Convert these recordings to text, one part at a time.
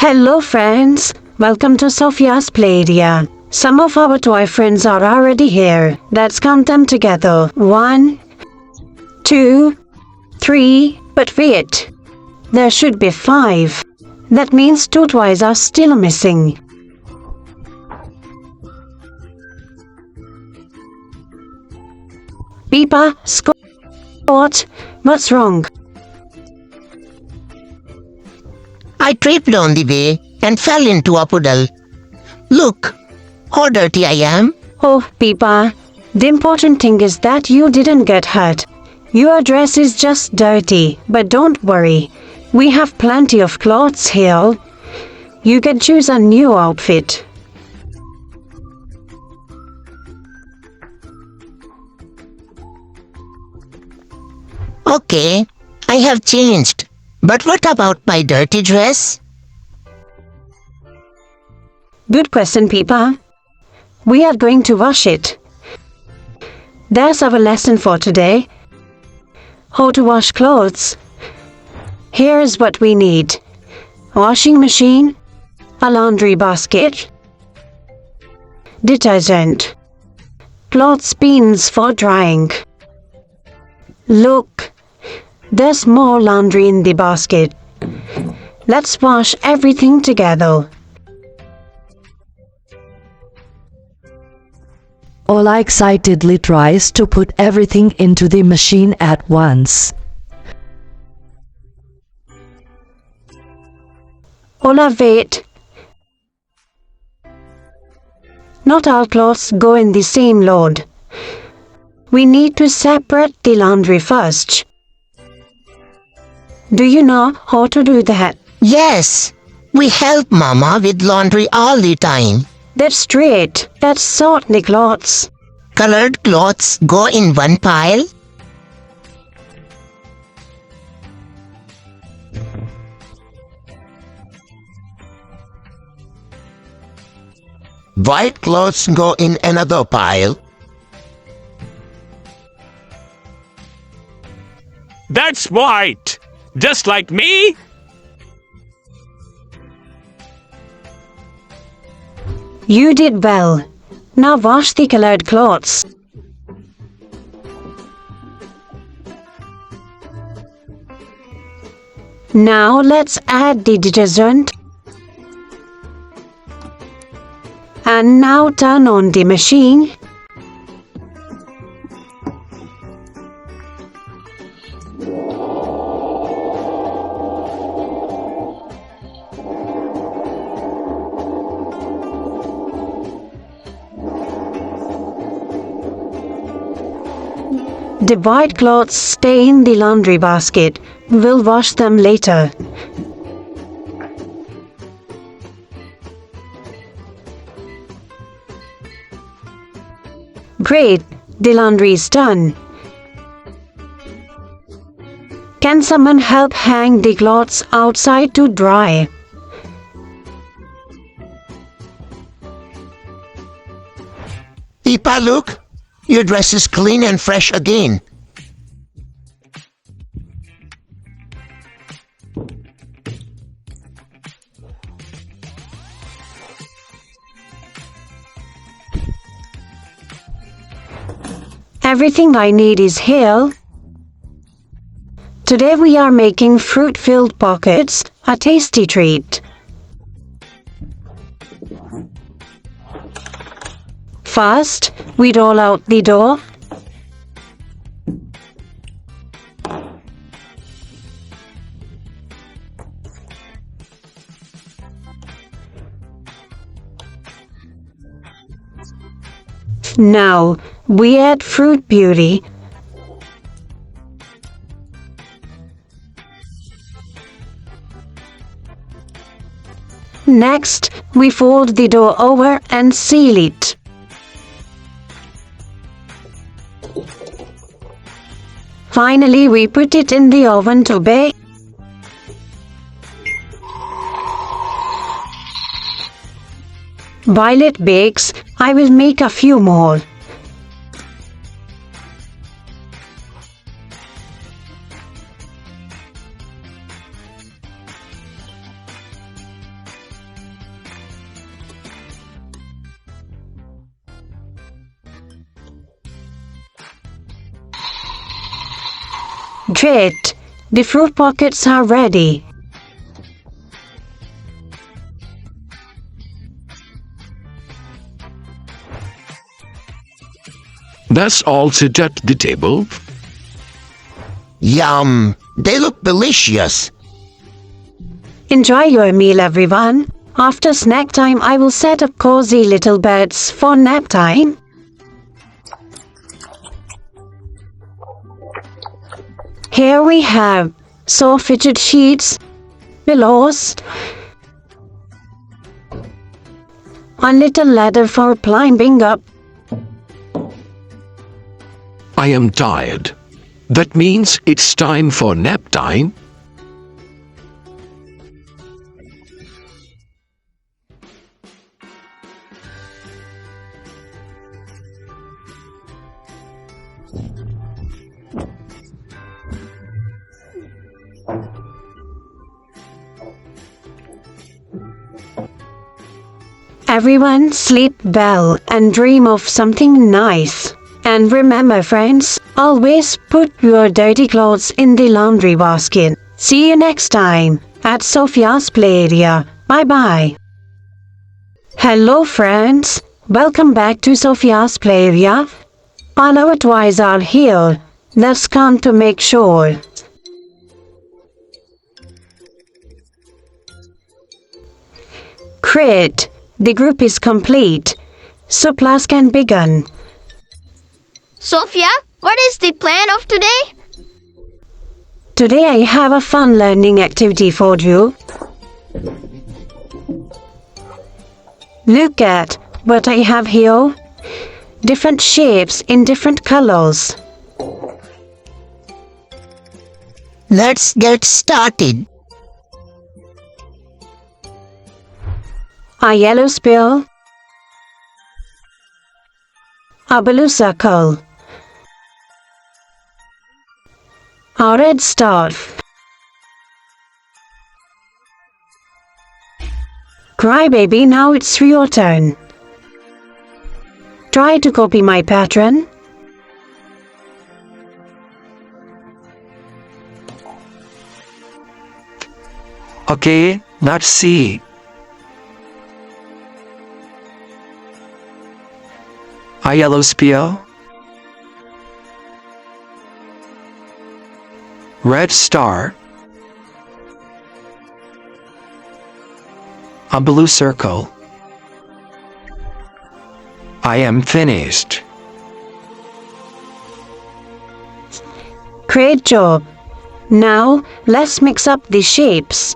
Hello friends, welcome to Sophia's Play Area. Some of our toy friends are already here. Let's count them together. 1, 2, 3, but wait. There should be 5. That means 2 toys are still missing. Peppa, Schorsch, what's wrong? I tripped on the way and fell into a puddle. Look, how dirty I am. Oh, Peppa, the important thing is that you didn't get hurt. Your dress is just dirty, but don't worry. We have plenty of clothes here. You can choose a new outfit. Okay, I have changed. But what about my dirty dress? Good question, Peppa. We are going to wash it. That's our lesson for today. How to wash clothes. Here is what we need. Washing machine, a laundry basket, detergent, clothespins for drying. Look, there's more laundry in the basket. Let's wash everything together. Ola excitedly tries to put everything into the machine at once. Ola, wait. Not all clothes go in the same load. We need to separate the laundry first. Do you know how to do that? Yes, we help Mama with laundry all the time. That's straight. Let's sort the clothes. Colored clothes go in one pile. White clothes go in another pile. That's white! Just like me? You did well. Now wash the colored clothes. Now let's add the detergent. And now turn on the machine. The white clothes stay in the laundry basket. We'll wash them later. Great, the laundry is done. Can someone help hang the clothes outside to dry? Peppa, look. Your dress is clean and fresh again. Everything I need is here. Today we are making fruit-filled pockets, a tasty treat. First, we roll out the dough. Now, we add fruit puree. Next, we fold the dough over and seal it. Finally, we put it in the oven to bake. While it bakes, I will make a few more. Great. The fruit pockets are ready. That's all set at the table. Yum! They look delicious. Enjoy your meal, everyone. After snack time, I will set up cozy little beds for nap time. Here we have soft fitted sheets, pillows, a little ladder for climbing up. I am tired. That means it's time for nap time. Everyone sleep well and dream of something nice. And remember, friends, always put your dirty clothes in the laundry basket. See you next time at Sophia's play area. Bye-bye. Hello, friends. Welcome back to Sophia's play area. All our toys are here. Let's count to make sure. Great. The group is complete. So class can begin. Sophia, what is the plan of today? Today I have a fun learning activity for you. Look at what I have here. Different shapes in different colors. Let's get started. A yellow spill. A blue circle. A red star. Cry baby, now it's your turn. Try to copy my pattern. Okay, let's see. A yellow spill. Red star. A blue circle. I am finished. Great job. Now let's mix up the shapes.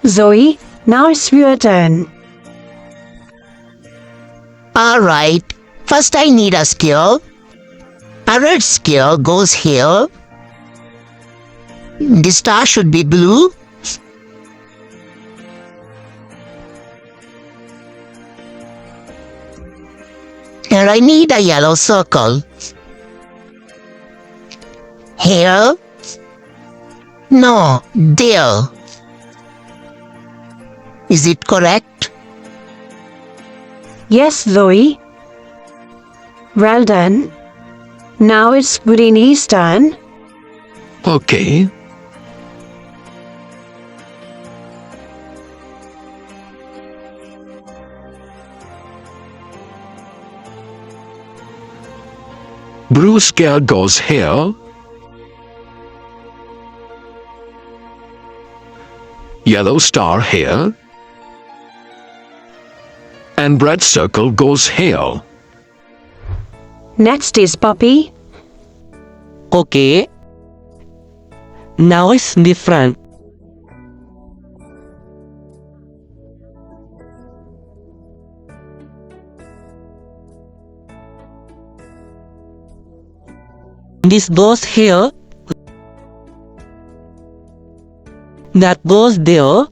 Zoe, now it's your turn. Alright, first I need a scale. A red scale goes here. The star should be blue. And I need a yellow circle. Here? No, there. Is it correct? Yes, Zoe. Well done. Now it's Greeni's turn. Okay. Blue scale goes here. Yellow star here. And red circle goes here. Next is Poppy. Okay. Now it's different. This goes here. That goes there.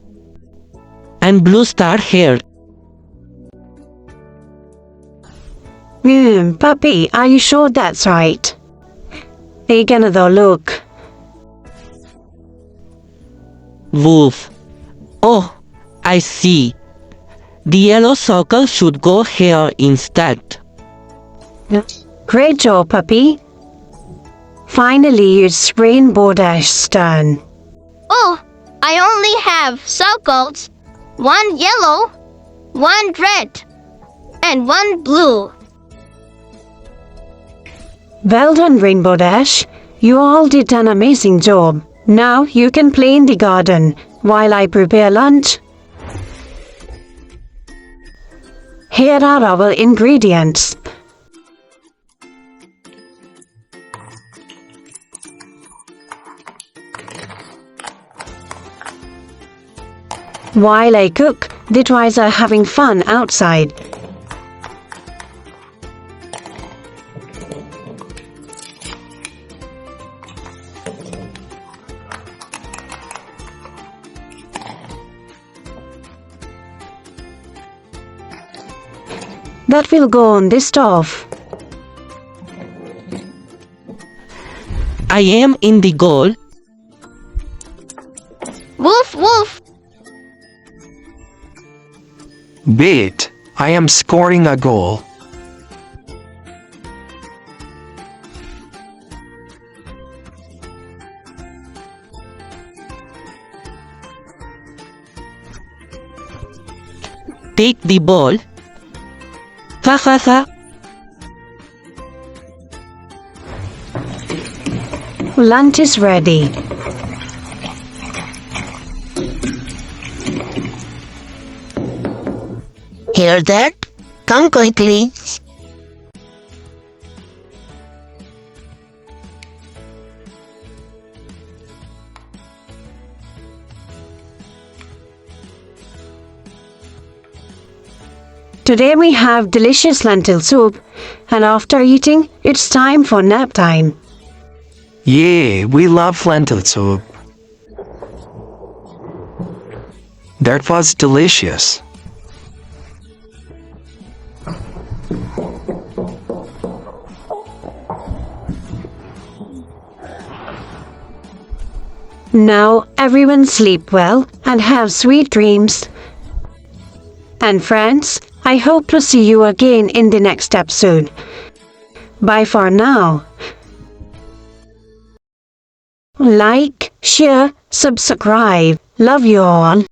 And blue star here. Poppy, are you sure that's right? Take another look. Wolf. Oh, I see. The yellow circle should go here instead. Great job, puppy. Finally, it's Rainbow Dash's turn. Oh, I only have circles. One yellow, one red, and one blue. Well done, Rainbow Dash. You all did an amazing job. Now you can play in the garden while I prepare lunch. Here are our ingredients. While I cook, the toys are having fun outside. That will go on the stove. I am in the goal. Woof, woof. Wait, I am scoring a goal. Take the ball. Ha ha ha. Lunch is ready. Hear that? Come quickly. Today we have delicious lentil soup, and after eating, it's time for nap time. Yay, we love lentil soup. That was delicious. Now everyone sleep well and have sweet dreams. And friends, I hope to see you again in the next episode. Bye for now. Like, share, subscribe. Love you all.